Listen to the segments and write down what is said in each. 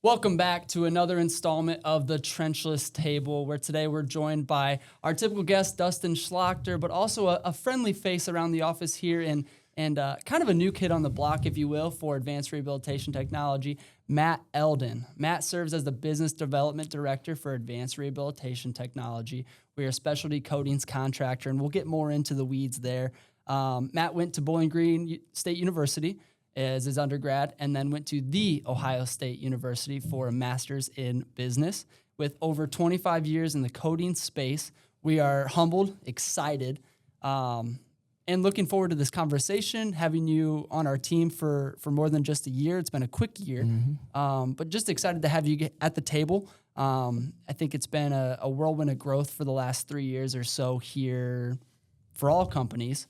Welcome back to another installment of the Trenchless Table, where today we're joined by our typical guest, Dustin Schlachter, but also a friendly face around the office here and kind of a new kid on the block, if you will, for Advanced Rehabilitation Technology, Matt Elden. Matt serves as the Business Development Director for Advanced Rehabilitation Technology. We are a specialty coatings contractor, and we'll get more into the weeds there. Matt went to Bowling Green State University as his undergrad, and then went to the Ohio State University for a master's in business. With over 25 years in the coding space, we are humbled, excited, and looking forward to this conversation, having you on our team for more than just a year. It's been a quick year, but just excited to have you at the table. I think it's been a whirlwind of growth for the last 3 years or so here for all companies.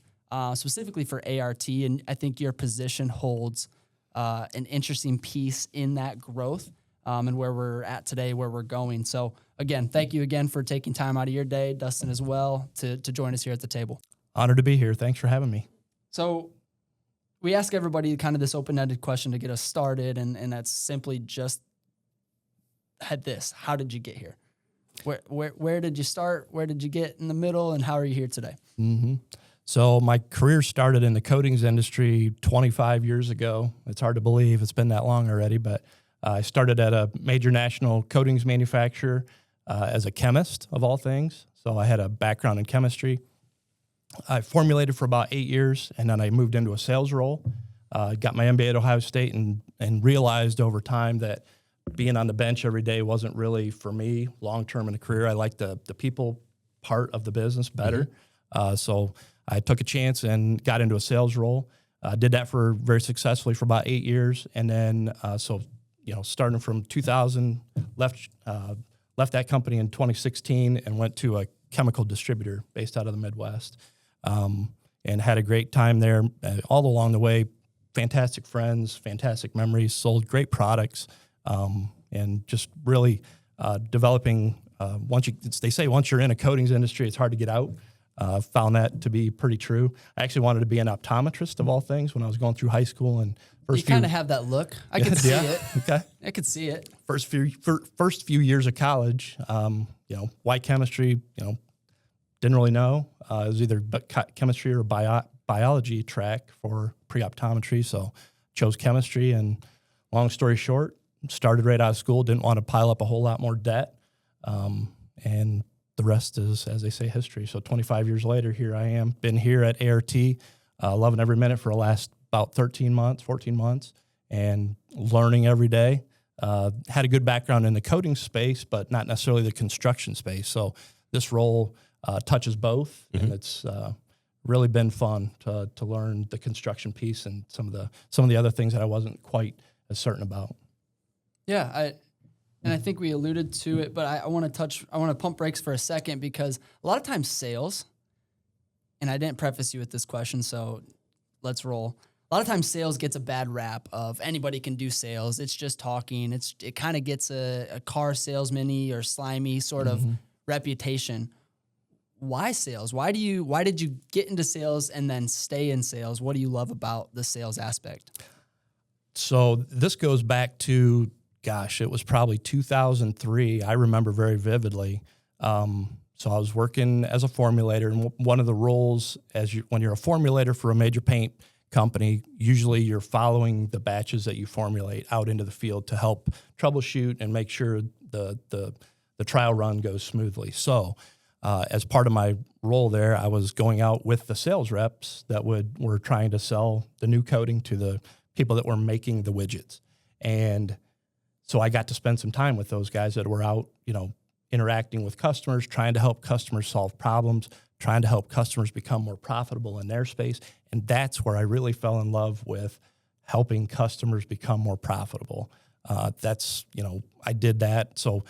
Specifically for A.R.T, and I think your position holds an interesting piece in that growth and where we're at today, where we're going. So, again, thank you again for taking time out of your day, Dustin as well, to join us here at the table. Honored to be here. Thanks for having me. So we ask everybody kind of this open-ended question to get us started, and that's simply just had this. How did you get here? Where did you start? Where did you get in the middle? And how are you here today? So my career started in the coatings industry 25 years ago. It's hard to believe it's been that long already, but I started at a major national coatings manufacturer as a chemist, of all things. So I had a background in chemistry. I formulated for about 8 years, and then I moved into a sales role. Got my MBA at Ohio State and realized over time that being on the bench every day wasn't really for me long-term in a career. I like the people part of the business better. So I took a chance and got into a sales role. Did that for very successfully for about 8 years, and then starting from 2000, left that company in 2016 and went to a chemical distributor based out of the Midwest, and had a great time there. All along the way, fantastic friends, fantastic memories, sold great products, and just really developing. They say once you're in a coatings industry, it's hard to get out. Found that to be pretty true. I actually wanted to be an optometrist of all things when I was going through high school. And you kind of have that look. I could see it. Okay. I could see it. First few years of college, why chemistry, didn't really know. It was either chemistry or biology track for pre-optometry. So chose chemistry, and long story short, started right out of school, didn't want to pile up a whole lot more debt. And the rest is, as they say, history. So 25 years later, here I am. Been here at A.R.T, loving every minute for the last about 14 months, and learning every day. Had a good background in the coating space, but not necessarily the construction space. So this role touches both, and it's really been fun to learn the construction piece and some of the other things that I wasn't quite as certain about. Yeah, I think we alluded to it, but I want to pump brakes for a second, because a lot of times sales, and I didn't preface you with this question, so let's roll. A lot of times sales gets a bad rap of anybody can do sales. It's just talking. It kind of gets a car salesman-y or slimy sort of reputation. Why sales? Why did you get into sales and then stay in sales? What do you love about the sales aspect? So this goes back to, it was probably 2003. I remember very vividly. So I was working as a formulator, and one of the roles when you're a formulator for a major paint company, usually you're following the batches that you formulate out into the field to help troubleshoot and make sure the trial run goes smoothly. So as part of my role there, I was going out with the sales reps that were trying to sell the new coating to the people that were making the widgets. And so I got to spend some time with those guys that were out, interacting with customers, trying to help customers solve problems, trying to help customers become more profitable in their space. And that's where I really fell in love with helping customers become more profitable. I did that. So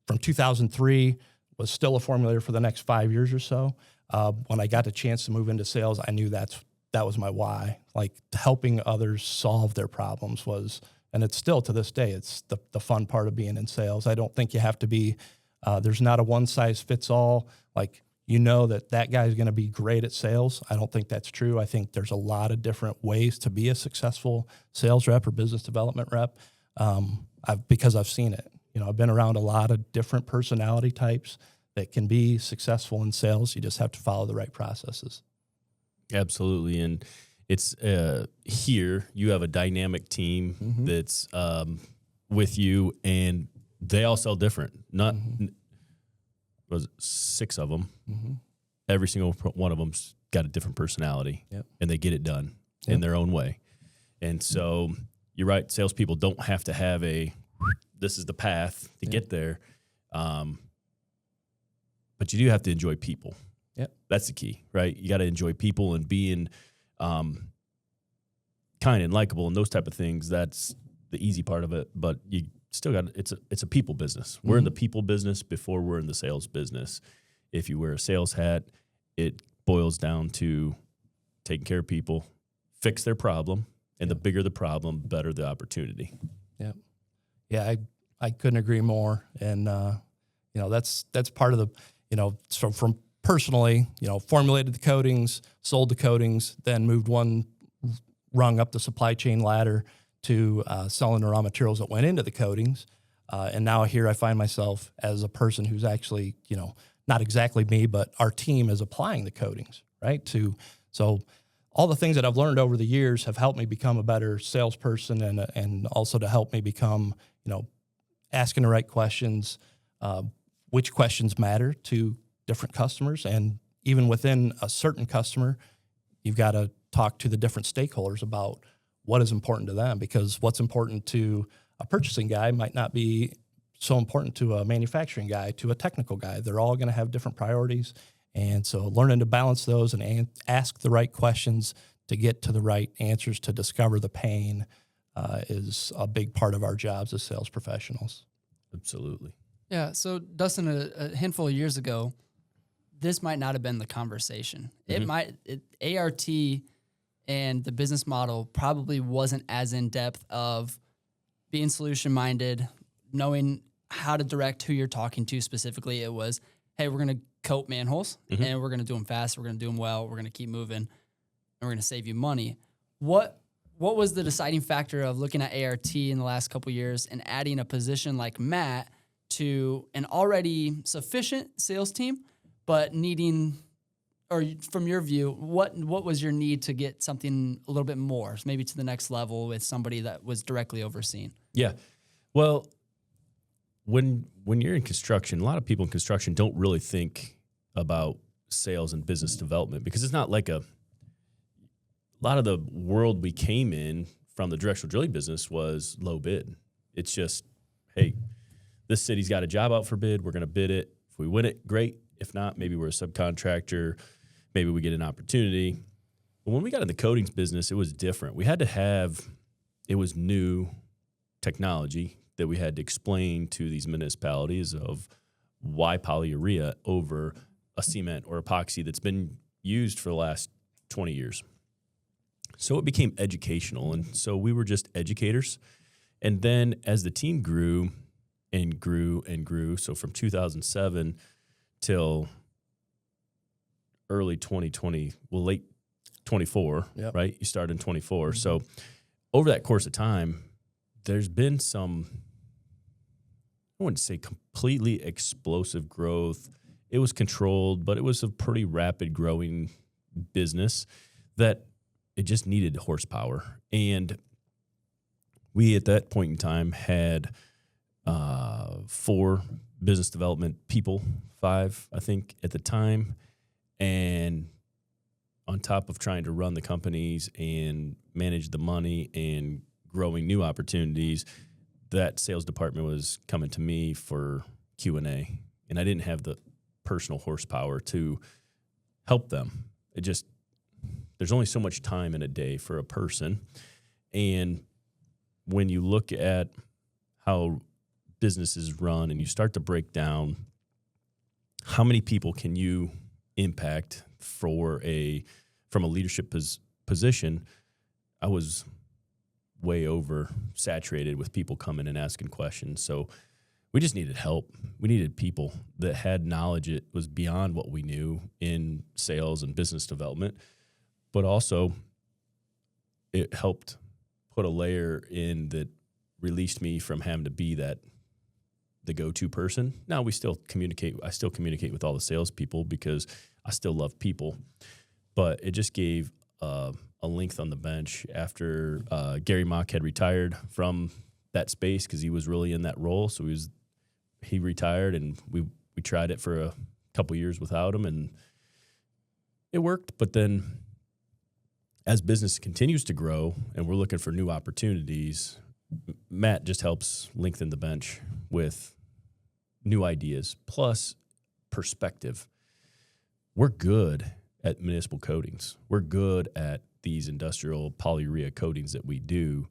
from 2003, was still a formulator for the next 5 years or so. When I got the chance to move into sales, I knew that was my why. Like, helping others solve their problems was, and it's still to this day, it's the fun part of being in sales. I don't think you have to be, there's not a one size fits all. Like, that guy is going to be great at sales. I don't think that's true. I think there's a lot of different ways to be a successful sales rep or business development rep. because I've seen it. I've been around a lot of different personality types that can be successful in sales. You just have to follow the right processes. Absolutely. And it's here you have a dynamic team that's with you, and they all sell different. Not was it 6 of them. Every single one of them's got a different personality, and they get it done in their own way. And so you're right. Salespeople don't have to have this is the path to get there. But you do have to enjoy people. Yep. That's the key, right? You got to enjoy people and being kind and likable and those type of things. That's the easy part of it. But you still got it's a people business. We're in the people business before we're in the sales business. If you wear a sales hat, it boils down to taking care of people, fix their problem, and the bigger the problem, better the opportunity. Yeah. Yeah, I couldn't agree more. And that's part of the, so from personally, formulated the coatings, sold the coatings, then moved one rung up the supply chain ladder to selling the raw materials that went into the coatings. And now here I find myself as a person who's actually, not exactly me, but our team is applying the coatings, right? So all the things that I've learned over the years have helped me become a better salesperson and also to help me become, asking the right questions, which questions matter to different customers. And even within a certain customer, you've got to talk to the different stakeholders about what is important to them, because what's important to a purchasing guy might not be so important to a manufacturing guy, to a technical guy. They're all going to have different priorities. And so learning to balance those and ask the right questions to get to the right answers, to discover the pain, is a big part of our jobs as sales professionals. Absolutely. Yeah. So Dustin, a handful of years ago, this might not have been the conversation. ART and the business model probably wasn't as in depth of being solution minded, knowing how to direct who you're talking to specifically. It was, hey, we're going to coat manholes and we're going to do them fast. We're going to do them well. We're going to keep moving and we're going to save you money. What was the deciding factor of looking at ART in the last couple of years and adding a position like Matt to an already sufficient sales team, but needing, or from your view, what was your need to get something a little bit more, maybe to the next level with somebody that was directly overseen? Yeah. Well, when you're in construction, a lot of people in construction don't really think about sales and business development, because it's not like a lot of the world we came in from the directional drilling business was low bid. It's just, hey, this city's got a job out for bid. We're going to bid it. If we win it, great. If not, maybe we're a subcontractor. Maybe we get an opportunity. But when we got in the coatings business, it was different. We had to have, it was new technology that we had to explain to these municipalities of why polyurea over a cement or epoxy that's been used for the last 20 years. So it became educational, and so we were just educators. And then as the team grew and grew and grew, so from 2007 till early 2020, well, late 24, right? You started in 24. So over that course of time, there's been some, I wouldn't say completely explosive growth. It was controlled, but it was a pretty rapid growing business that it just needed horsepower. And we, at that point in time, had 4 business development people, 5, I think, at the time. And on top of trying to run the companies and manage the money and growing new opportunities, that sales department was coming to me for Q&A. And I didn't have the personal horsepower to help them. It just, there's only so much time in a day for a person. And when you look at how businesses run and you start to break down how many people can you impact from a leadership position, I was way over saturated with people coming and asking questions. So we just needed help. We needed people that had knowledge that was beyond what we knew in sales and business development, but also it helped put a layer in that released me from having to be the go-to person. Now we still communicate. I still communicate with all the salespeople because I still love people, but it just gave a length on the bench after Gary Mock had retired from that space because he was really in that role. So he retired, and we tried it for a couple years without him, and it worked. But then as business continues to grow and we're looking for new opportunities, Matt just helps lengthen the bench with new ideas plus perspective. We're good at municipal coatings. We're good at these industrial polyurea coatings that we do,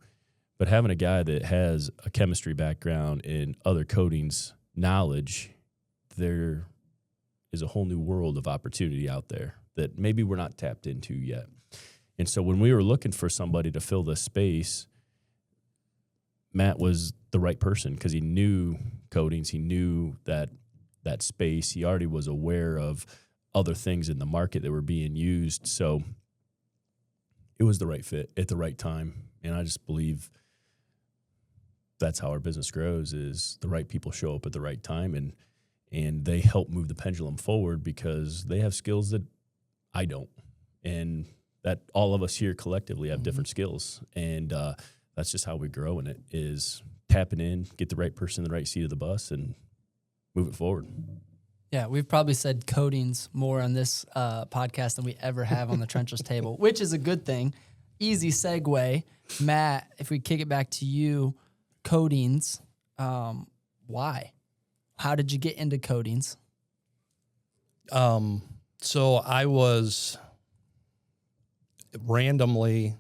but having a guy that has a chemistry background and other coatings knowledge, there is a whole new world of opportunity out there that maybe we're not tapped into yet. And so when we were looking for somebody to fill this space, Matt was the right person because he knew coatings. He knew that space. He already was aware of other things in the market that were being used. So it was the right fit at the right time. And I just believe that's how our business grows, is the right people show up at the right time, and they help move the pendulum forward because they have skills that I don't. And that all of us here collectively have different skills. And that's just how we grow in it, is tapping in, get the right person in the right seat of the bus, and move it forward. Yeah, we've probably said coatings more on this podcast than we ever have on the Trenchless Table, which is a good thing. Easy segue. Matt, if we kick it back to you, coatings, why? How did you get into coatings? So I was randomly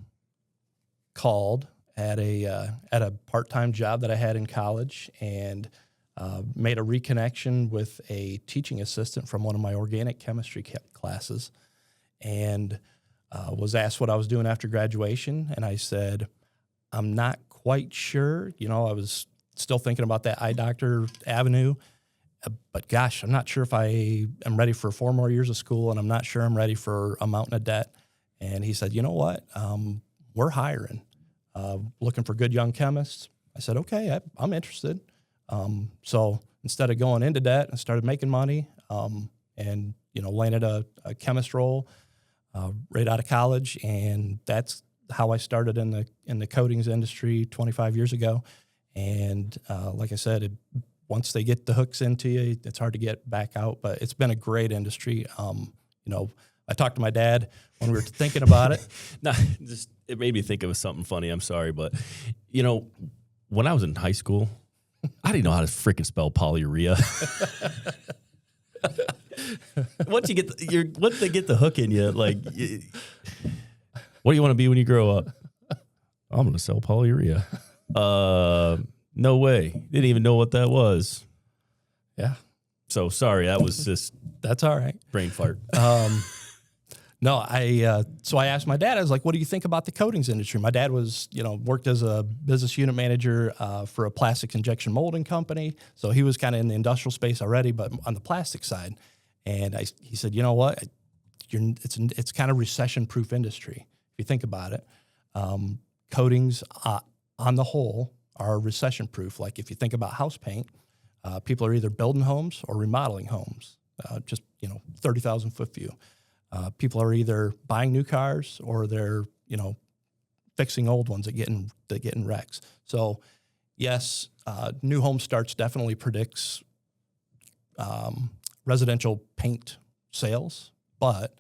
called at a part-time job that I had in college, and made a reconnection with a teaching assistant from one of my organic chemistry classes, and was asked what I was doing after graduation. And I said, I'm not quite sure. I was still thinking about that eye doctor avenue, but gosh, I'm not sure if I am ready for 4 more years of school, and I'm not sure I'm ready for a mountain of debt. And he said, you know what? We're hiring, looking for good young chemists. I said, okay, I'm interested. So instead of going into debt, I started making money, and, landed a chemist role, right out of college. And that's how I started in the coatings industry 25 years ago. And, like I said, once they get the hooks into you, it's hard to get back out, but it's been a great industry. I talked to my dad when we were thinking about it. It made me think of something funny. I'm sorry, but when I was in high school, I didn't know how to freaking spell polyurea. Once they get the hook in you, like, what do you want to be when you grow up? I'm going to sell polyurea. No way. Didn't even know what that was. Yeah. So sorry, that was just that's all right. Brain fart. No, so I asked my dad, I was like, what do you think about the coatings industry? My dad was, worked as a business unit manager for a plastics injection molding company. So he was kind of in the industrial space already, but on the plastic side. And he said, you know what? It's kind of recession-proof industry. If you think about it, coatings on the whole are recession-proof. Like if you think about house paint, people are either building homes or remodeling homes, just 30,000 foot view. People are either buying new cars or they're, fixing old ones that get in wrecks. So, yes, new home starts definitely predicts residential paint sales, but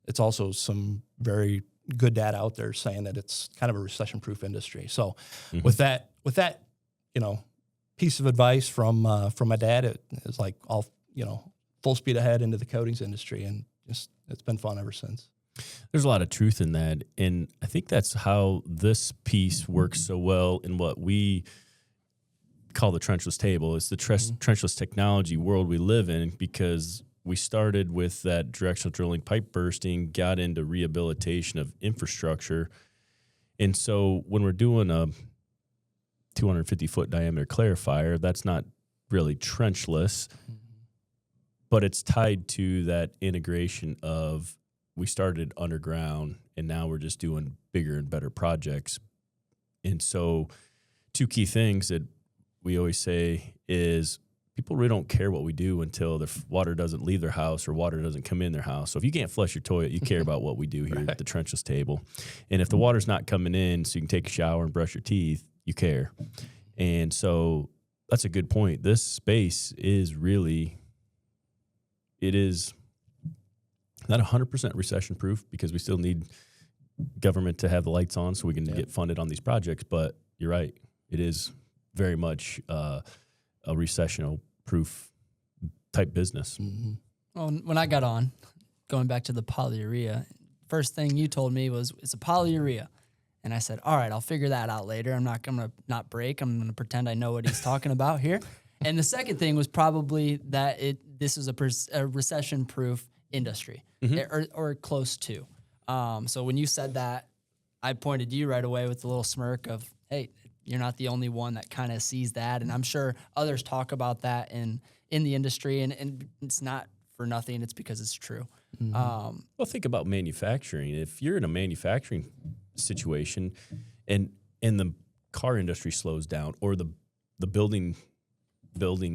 it's also some very good data out there saying that it's kind of a recession-proof industry. So, with that, piece of advice from my dad, it is like all full speed ahead into the coatings industry, and it's been fun ever since. There's a lot of truth in that, and I think that's how this piece works so well in what we call the trenchless table. It's the trenchless technology world we live in, because we started with that directional drilling, pipe bursting, got into rehabilitation of infrastructure. And so when we're doing a 250-foot diameter clarifier, that's not really trenchless, but it's tied to that integration of, we started underground and now we're just doing bigger and better projects. And so two key things that we always say is people really don't care what we do until the water doesn't leave their house or water doesn't come in their house. So if you can't flush your toilet, you care about what we do here at the trenchless table. And if the water's not coming in so you can take a shower and brush your teeth, you care. And so that's a good point. This space is really, it is not 100% recession proof because we still need government to have the lights on so we can get funded on these projects. But you're right. It is very much a recession-proof type business. Mm-hmm. Well, when I got on, going back to the polyurea, first thing you told me was it's a polyurea. And I said, all right, I'll figure that out later. I'm not going to not break. I'm going to pretend I know what he's talking about here. And the second thing was probably that this is a recession-proof industry or close to. So when you said that, I pointed to you right away with the little smirk of, hey, you're not the only one that kind of sees that. And I'm sure others talk about that in the industry. And it's not for nothing. It's because it's true. Mm-hmm. Well, think about manufacturing. If you're in a manufacturing situation and the car industry slows down or the buildings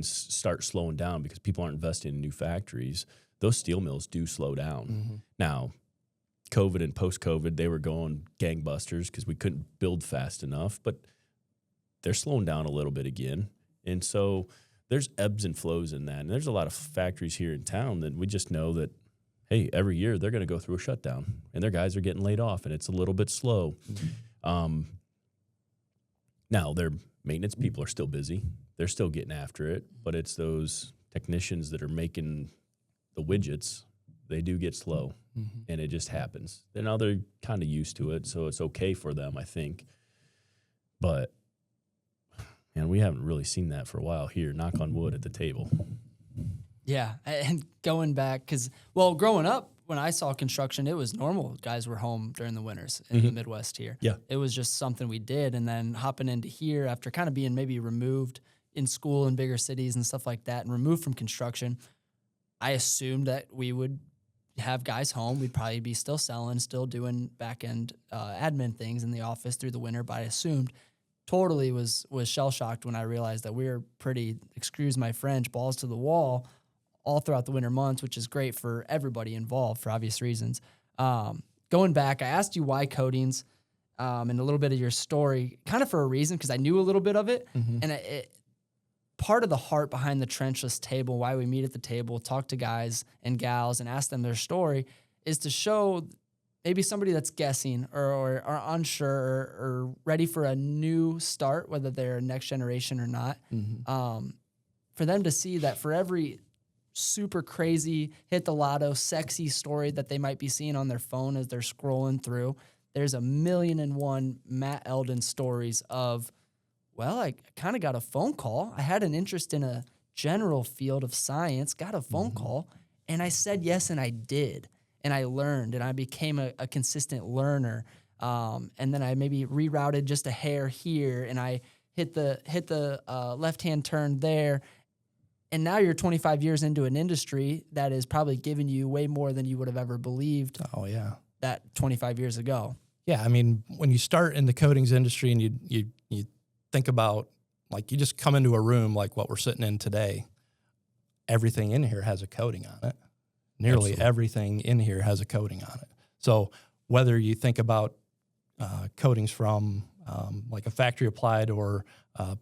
start slowing down because people aren't investing in new factories, those steel mills do slow down. Mm-hmm. Now, COVID and post-COVID, they were going gangbusters because we couldn't build fast enough, but they're slowing down a little bit again. And so there's ebbs and flows in that. And there's a lot of factories here in town that we just know that, hey, every year they're going to go through a shutdown and their guys are getting laid off and it's a little bit slow. Mm-hmm. Now their maintenance people are still busy. They're still getting after it, but it's those technicians that are making the widgets, they do get slow and it just happens. And now they're kind of used to it, so it's okay for them, I think. But man, we haven't really seen that for a while here, knock on wood at the table. Yeah, and going back, because, well, growing up, when I saw construction, it was normal. Guys were home during the winters in the Midwest here. Yeah. It was just something we did. And then hopping into here after kind of being maybe removed in school in bigger cities and stuff like that and removed from construction, I assumed that we would have guys home. We'd probably be still selling, still doing back-end admin things in the office through the winter, but I assumed totally was shell-shocked when I realized that we were pretty, excuse my French, balls to the wall all throughout the winter months, which is great for everybody involved for obvious reasons. Going back, I asked you why coatings and a little bit of your story, kind of for a reason, because I knew a little bit of it. Mm-hmm. And part of the heart behind the trenchless table, why we meet at the table, talk to guys and gals and ask them their story, is to show maybe somebody that's guessing or unsure or ready for a new start, whether they're next generation or not, for them to see that for every super crazy, hit the lotto, sexy story that they might be seeing on their phone as they're scrolling through, there's 1,000,001 Matt Elden stories of, well, I kind of got a phone call. I had an interest in a general field of science, got a phone call, and I said yes, and I did. And I learned, and I became a consistent learner. And then I maybe rerouted just a hair here, and I hit the left-hand turn there. And now you're 25 years into an industry that is probably giving you way more than you would have ever believed. Oh, yeah. That 25 years ago. Yeah, I mean, when you start in the coatings industry and you think about, like, you just come into a room like what we're sitting in today, everything in here has a coating on it. Nearly Absolutely. Everything in here has a coating on it. So whether you think about coatings from like a factory applied or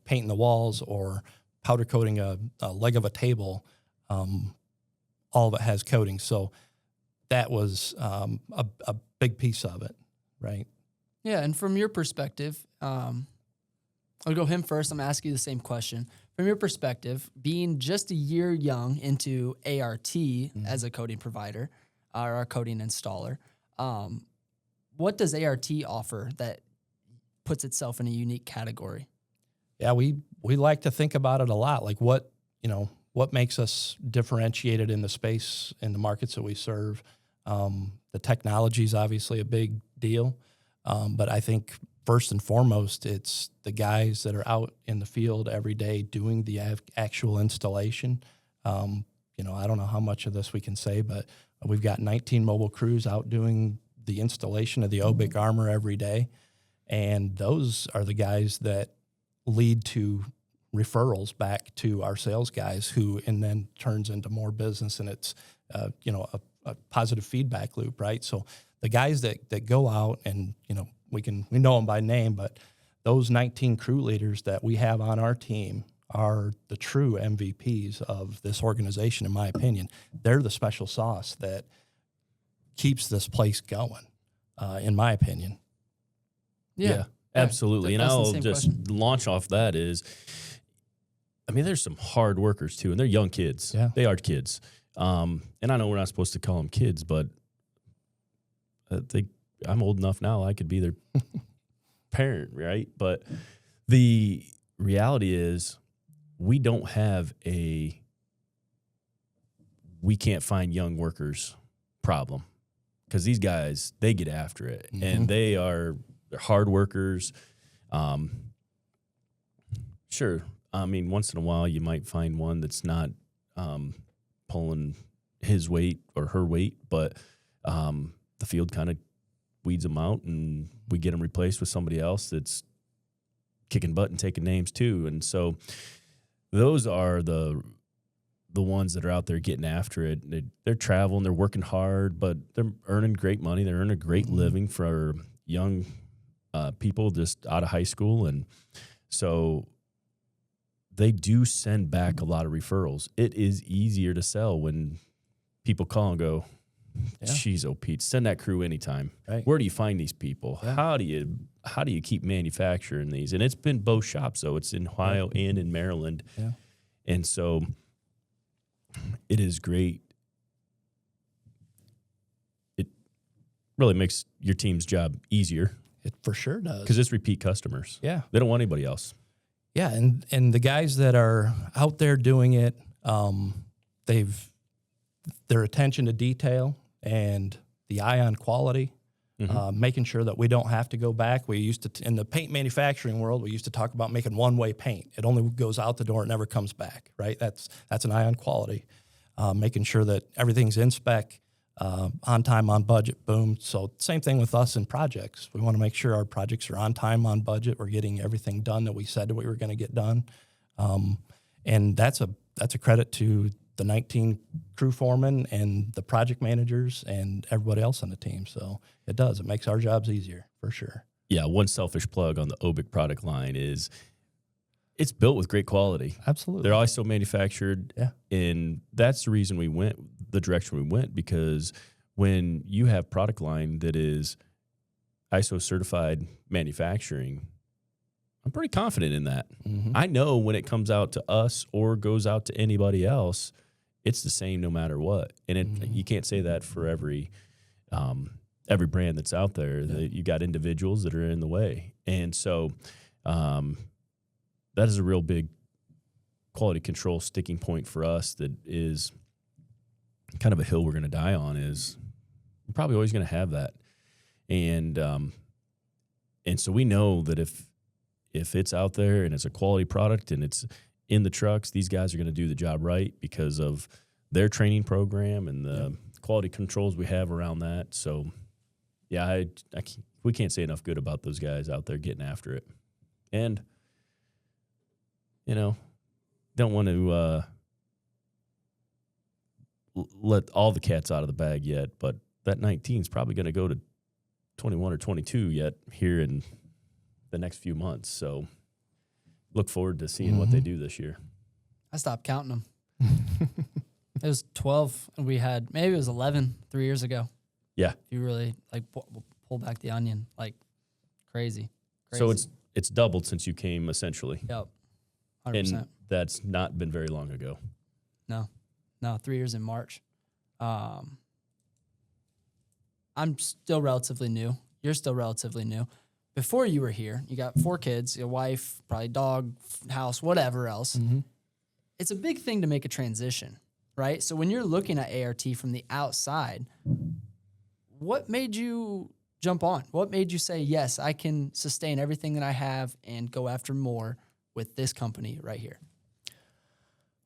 painting the walls or powder coating a leg of a table, all of it has coatings. So that was a big piece of it, right? Yeah, and from your perspective, I'll go him first. I'm going to ask you the same question. From your perspective, being just a year young into A.R.T. as a coating provider or a coating installer, what does A.R.T. offer that puts itself in a unique category? Yeah, we like to think about it a lot. Like what makes us differentiated in the space, in the markets that we serve. The technology is obviously a big deal, but I think first and foremost, it's the guys that are out in the field every day doing the actual installation. I don't know how much of this we can say, but we've got 19 mobile crews out doing the installation of the OBIC armor every day. And those are the guys that lead to referrals back to our sales guys, who and then turns into more business, and it's a positive feedback loop, right? So the guys that go out, and we know them by name, but those 19 crew leaders that we have on our team are the true MVPs of this organization, in my opinion. They're the special sauce that keeps this place going, in my opinion. Yeah, absolutely. And That's the I'll same just question. launch off that is, I mean, there's some hard workers too, and they're young kids. Yeah. They are kids. And I know we're not supposed to call them kids, but I'm old enough now, I could be their parent, right? But the reality is we don't have we can't find young workers problem, because these guys, they get after it, and they're hard workers. Sure. I mean, once in a while you might find one that's not pulling his weight or her weight, but the field kind of weeds them out, and we get them replaced with somebody else that's kicking butt and taking names too. And so those are the ones that are out there getting after it. They're traveling, they're working hard, but they're earning great money. They're earning a great living for young people just out of high school. And so they do send back a lot of referrals. It is easier to sell when people call and go, "Geez, oh Pete, send that crew anytime." Right. Where do you find these people? Yeah. How do you keep manufacturing these? And it's been both shops, though. It's in Ohio and in Maryland. Yeah. And so it is great. It really makes your team's job easier, It for sure does. because it's repeat customers. Yeah. They don't want anybody else. Yeah, and the guys that are out there doing it, their attention to detail and the eye on quality, making sure that we don't have to go back. We used to, in the paint manufacturing world, we used to talk about making one-way paint. It only goes out the door, it never comes back, right? That's an eye on quality, making sure that everything's in spec, on time, on budget, boom. So same thing with us in projects. We want to make sure our projects are on time, on budget. We're getting everything done that we said that we were going to get done. And that's a credit to the 19 crew foremen and the project managers and everybody else on the team. So it does. It makes our jobs easier for sure. Yeah, one selfish plug on the Obic product line is it's built with great quality. Absolutely. They're ISO manufactured. Yeah. And that's the reason we went the direction we went, because when you have product line that is ISO certified manufacturing, I'm pretty confident in that. I know when it comes out to us or goes out to anybody else, it's the same no matter what. And you can't say that for every brand that's out there. Yeah. You got individuals that are in the way. And so that is a real big quality control sticking point for us that is kind of a hill we're going to die on. Is we're probably always going to have that. And so we know that if it's out there and it's a quality product and it's in the trucks, these guys are going to do the job right because of their training program and the quality controls we have around that. So, yeah, we can't say enough good about those guys out there getting after it. And, don't want to let all the cats out of the bag yet, but that 19 is probably going to go to 21 or 22 yet here in the next few months. So look forward to seeing what they do this year. I stopped counting them. It was 12, and maybe it was 11 3 years ago. Yeah. If you really pull back the onion, crazy. So it's doubled since you came, essentially. Yep. 100%. And that's not been very long ago. No, 3 years in March. I'm still relatively new. You're still relatively new. Before you were here, you got 4 kids, your wife, probably dog, house, whatever else. It's a big thing to make a transition, right? So when you're looking at A.R.T. from the outside, what made you jump on? What made you say, yes, I can sustain everything that I have and go after more with this company right here?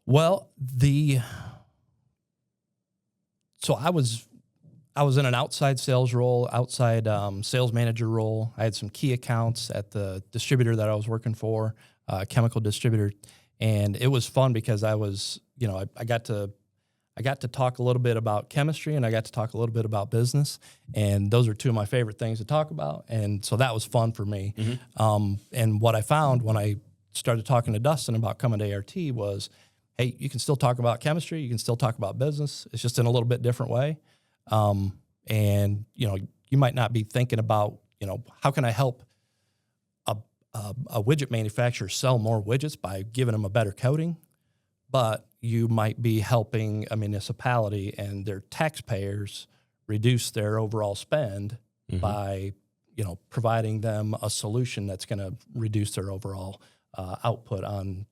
Well, so I was in an outside sales role, outside sales manager role. I had some key accounts at the distributor that I was working for. chemical distributor. And it was fun because I was, I got to talk a little bit about chemistry, and I got to talk a little bit about business. And those are two of my favorite things to talk about. And so that was fun for me. And what I found when I started talking to Dustin about coming to ART was, hey, you can still talk about chemistry. You can still talk about business. It's just in a little bit different way. And, you might not be thinking about, how can I help a widget manufacturer sell more widgets by giving them a better coating? But you might be helping a municipality and their taxpayers reduce their overall spend by, providing them a solution that's going to reduce their overall output on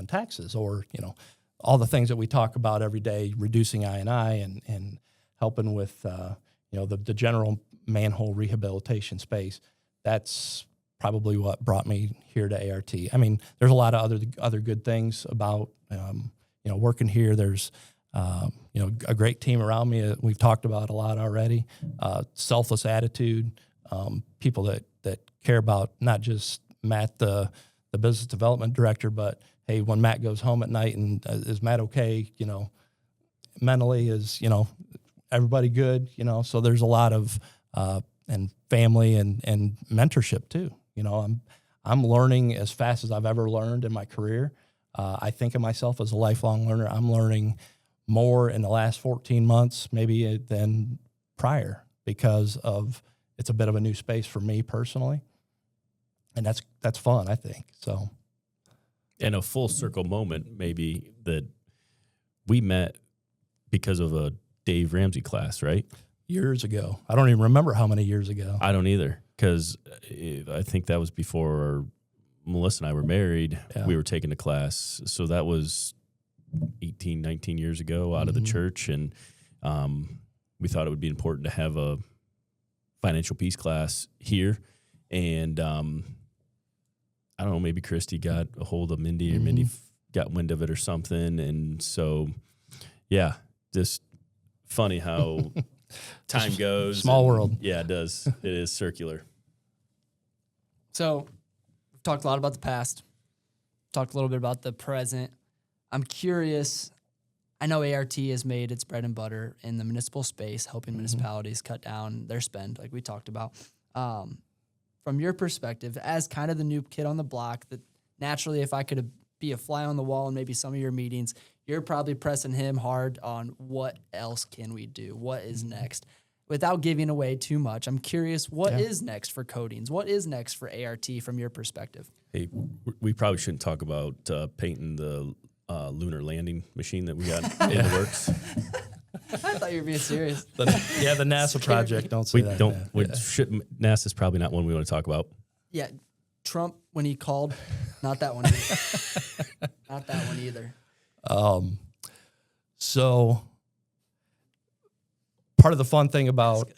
taxes, or, all the things that we talk about every day, reducing I&I and helping with, the general manhole rehabilitation space. That's probably what brought me here to ART. I mean, there's a lot of other good things about, working here. There's, a great team around me that we've talked about a lot already. Selfless attitude, people that care about not just Matt, the business development director, but hey, when Matt goes home at night, and is Matt okay? Mentally, is everybody good? So there's a lot of and family and mentorship too. I'm learning as fast as I've ever learned in my career. I think of myself as a lifelong learner. I'm learning more in the last 14 months maybe than prior, because of it's a bit of a new space for me personally, and that's fun, I think. So, and a full circle moment maybe that we met because of a Dave Ramsey class, right? Years ago. I don't even remember how many years ago. I don't either, because I think that was before Melissa and I were married. Yeah. We were taking the class. So that was 18, 19 years ago out of the church. And we thought it would be important to have a financial peace class here. And I don't know, maybe Christy got a hold of Mindy, or Mindy got wind of it or something. And so, yeah, just funny how time goes. Small world. Yeah, it does. It is circular. So we've talked a lot about the past, talked a little bit about the present. I'm curious. I know ART has made its bread and butter in the municipal space, helping municipalities cut down their spend, like we talked about. From your perspective, as kind of the new kid on the block, that naturally, if I could be a fly on the wall in maybe some of your meetings, you're probably pressing him hard on what else can we do? What is next? Without giving away too much, I'm curious, what is next for coatings? What is next for ART from your perspective? Hey, we probably shouldn't talk about painting the lunar landing machine that we got in the works. I thought you were being serious. The NASA project. Don't say that. NASA's probably not one we want to talk about. Yeah, Trump, when he called, not that one either. Not that one either. So part of the fun thing about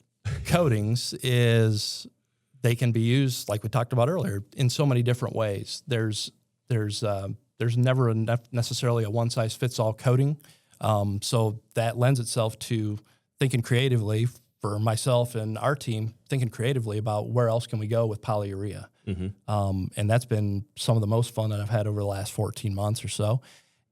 coatings is they can be used, like we talked about earlier, in so many different ways. There's never necessarily a one size fits all coating. So that lends itself to thinking creatively for myself and our team, thinking creatively about where else can we go with polyurea. And that's been some of the most fun that I've had over the last 14 months or so,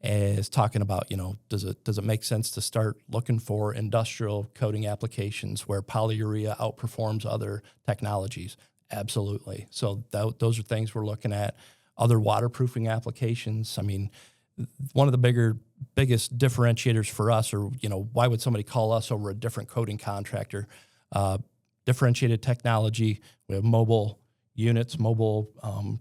is talking about, does it make sense to start looking for industrial coating applications where polyurea outperforms other technologies? Absolutely. So those are things we're looking at. Other waterproofing applications. I mean, one of the biggest differentiators for us, or, why would somebody call us over a different coating contractor? Differentiated technology. We have mobile units, mobile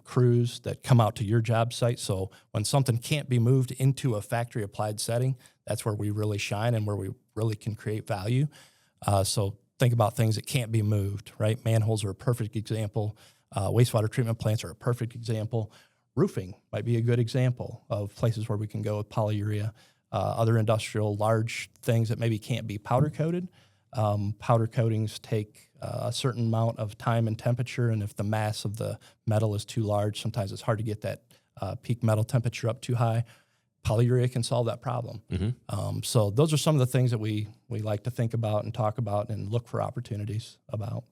crews that come out to your job site. So when something can't be moved into a factory applied setting, that's where we really shine and where we really can create value. So think about things that can't be moved, right? Manholes are a perfect example. Wastewater treatment plants are a perfect example. Roofing might be a good example of places where we can go with polyurea. Other industrial large things that maybe can't be powder coated. Powder coatings take a certain amount of time and temperature, and if the mass of the metal is too large, sometimes it's hard to get that peak metal temperature up too high. Polyurea can solve that problem. So those are some of the things that we like to think about and talk about and look for opportunities about.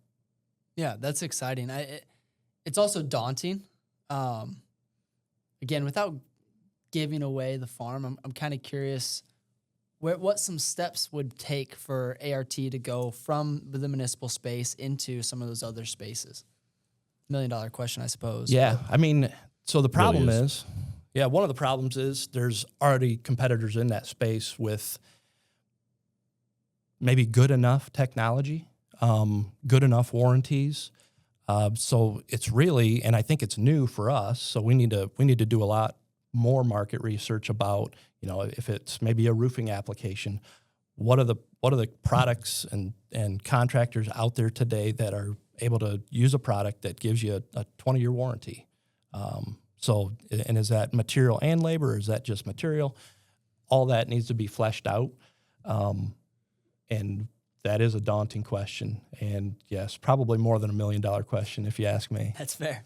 Yeah, that's exciting. It's also daunting. again, without giving away the farm, I'm kind of curious what some steps would take for ART to go from the municipal space into some of those other spaces. $1 million question, I suppose. Yeah, I mean, so the problem Really is, one of the problems is there's already competitors in that space with maybe good enough technology, good enough warranties. So it's really, and I think it's new for us. So we need to do a lot more market research about, if it's maybe a roofing application, what are the products and contractors out there today that are able to use a product that gives you a 20-year warranty? And is that material and labor, or is that just material? All that needs to be fleshed out. And that is a daunting question. And yes, probably more than $1 million question if you ask me. That's fair.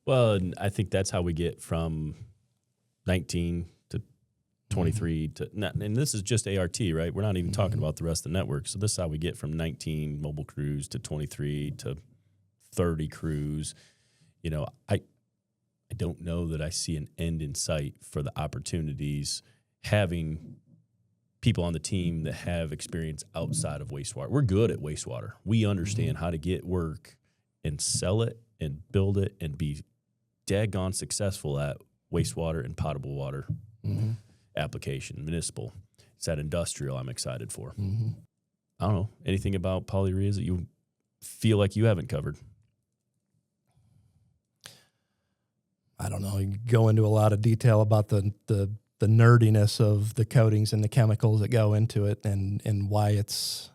Well, and I think that's how we get from 19 to 23 to, and this is just ART, right? We're not even talking about the rest of the network. So this is how we get from 19 mobile crews to 23 to 30 crews. I don't know that I see an end in sight for the opportunities having people on the team that have experience outside of wastewater. We're good at wastewater. We understand how to get work and sell it and build it and be daggone successful at wastewater and potable water application, municipal. It's that industrial I'm excited for. I don't know. Anything about polyureas that you feel like you haven't covered? I don't know. You go into a lot of detail about the nerdiness of the coatings and the chemicals that go into it, and why it's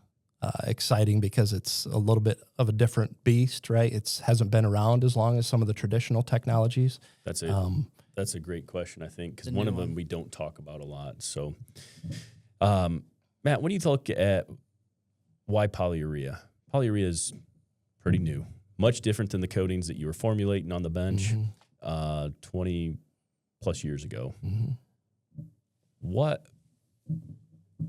exciting, because it's a little bit of a different beast, right? It hasn't been around as long as some of the traditional technologies. That's a great question, I think, because one of them we don't talk about a lot. So, Matt, when you look at why polyurea? Polyurea is pretty new, much different than the coatings that you were formulating on the bench 20 plus years ago.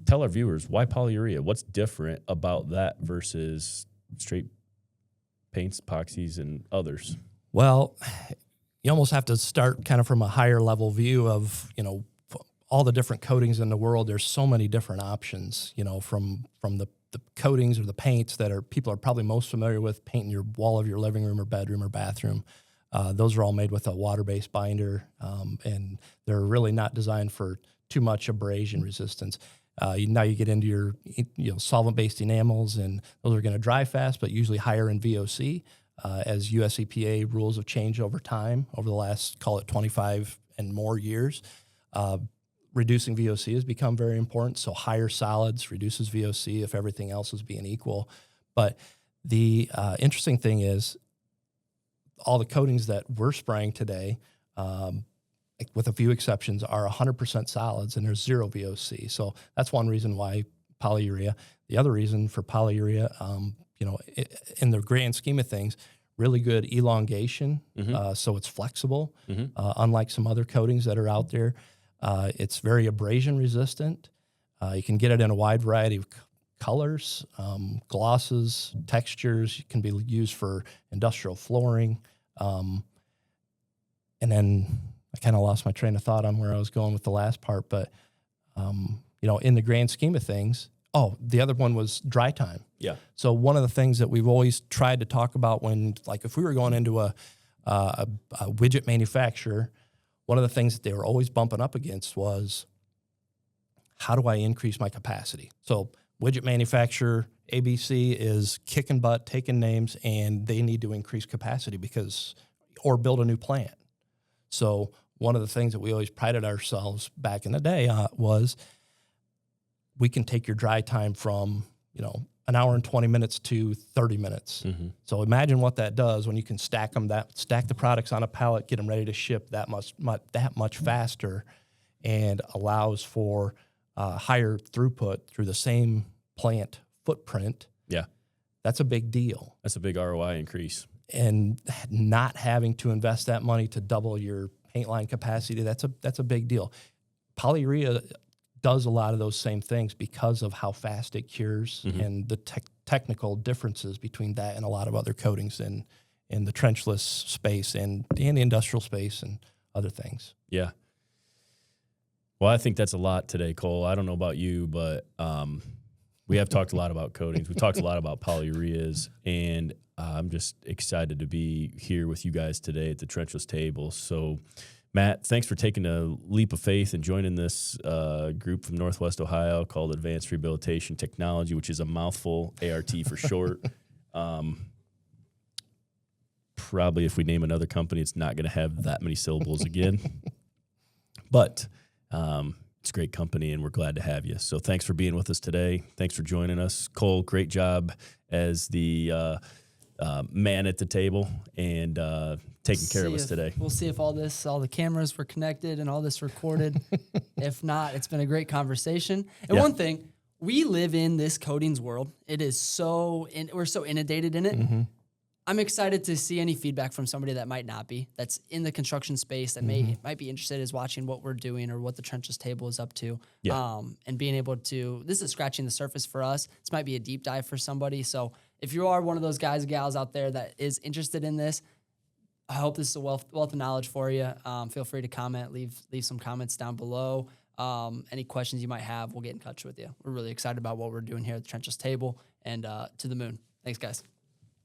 Tell our viewers, why polyurea? What's different about that versus straight paints, epoxies, and others? Well, you almost have to start kind of from a higher level view of, all the different coatings in the world. There's so many different options, from the coatings or the paints that people are probably most familiar with, painting your wall of your living room or bedroom or bathroom. Those are all made with a water-based binder, and they're really not designed for too much abrasion resistance. Now you get into your solvent-based enamels, and those are going to dry fast, but usually higher in VOC, as US EPA rules have changed over time, over the last, call it 25 and more years. Reducing VOC has become very important, so higher solids reduces VOC if everything else is being equal. But the interesting thing is, all the coatings that we're spraying today, with a few exceptions, are 100% solids, and there's zero VOC. So that's one reason why polyurea. The other reason for polyurea, in the grand scheme of things, really good elongation, so it's flexible, unlike some other coatings that are out there. It's very abrasion resistant. You can get it in a wide variety of colors, glosses, textures. It can be used for industrial flooring. And then I kind of lost my train of thought on where I was going with the last part, but, in the grand scheme of things, the other one was dry time. Yeah. So one of the things that we've always tried to talk about when, like, if we were going into a widget manufacturer, one of the things that they were always bumping up against was, how do I increase my capacity? So widget manufacturer, ABC, is kicking butt, taking names, and they need to increase capacity or build a new plant. So one of the things that we always prided ourselves back in the day was, we can take your dry time from, an hour and 20 minutes to 30 minutes. So imagine what that does when you can stack the products on a pallet, get them ready to ship that much faster, and allows for higher throughput through the same plant footprint. Yeah. That's a big deal. That's a big ROI increase. And not having to invest that money to double your paint line capacity, that's a big deal. Polyurea does a lot of those same things because of how fast it cures and the technical differences between that and a lot of other coatings in the trenchless space and the industrial space and other things. Yeah. Well, I think that's a lot today, Cole. I don't know about you, but we have talked a lot about coatings. We talked a lot about polyureas, and I'm just excited to be here with you guys today at the trenchless table. So, Matt, thanks for taking a leap of faith and joining this group from Northwest Ohio called Advanced Rehabilitation Technology, which is a mouthful, A.R.T. for short. Probably if we name another company, it's not going to have that many syllables again. But it's a great company, and we're glad to have you. So thanks for being with us today. Thanks for joining us. Cole, great job as the man at the table and taking care of us today. We'll see if all the cameras were connected and all this recorded. If not, it's been a great conversation. And one thing, we live in this coatings world. It is we're so inundated in it. Mm-hmm. I'm excited to see any feedback from somebody that might not be, that's in the construction space, that might be interested in watching what we're doing or what the trenchless table is up to. Yeah. And being able to, this is scratching the surface for us. This might be a deep dive for somebody. So if you are one of those guys and gals out there that is interested in this, I hope this is a wealth of knowledge for you. Feel free to comment, leave some comments down below. Any questions you might have, we'll get in touch with you. We're really excited about what we're doing here at the trenchless table, and to the moon. Thanks, guys.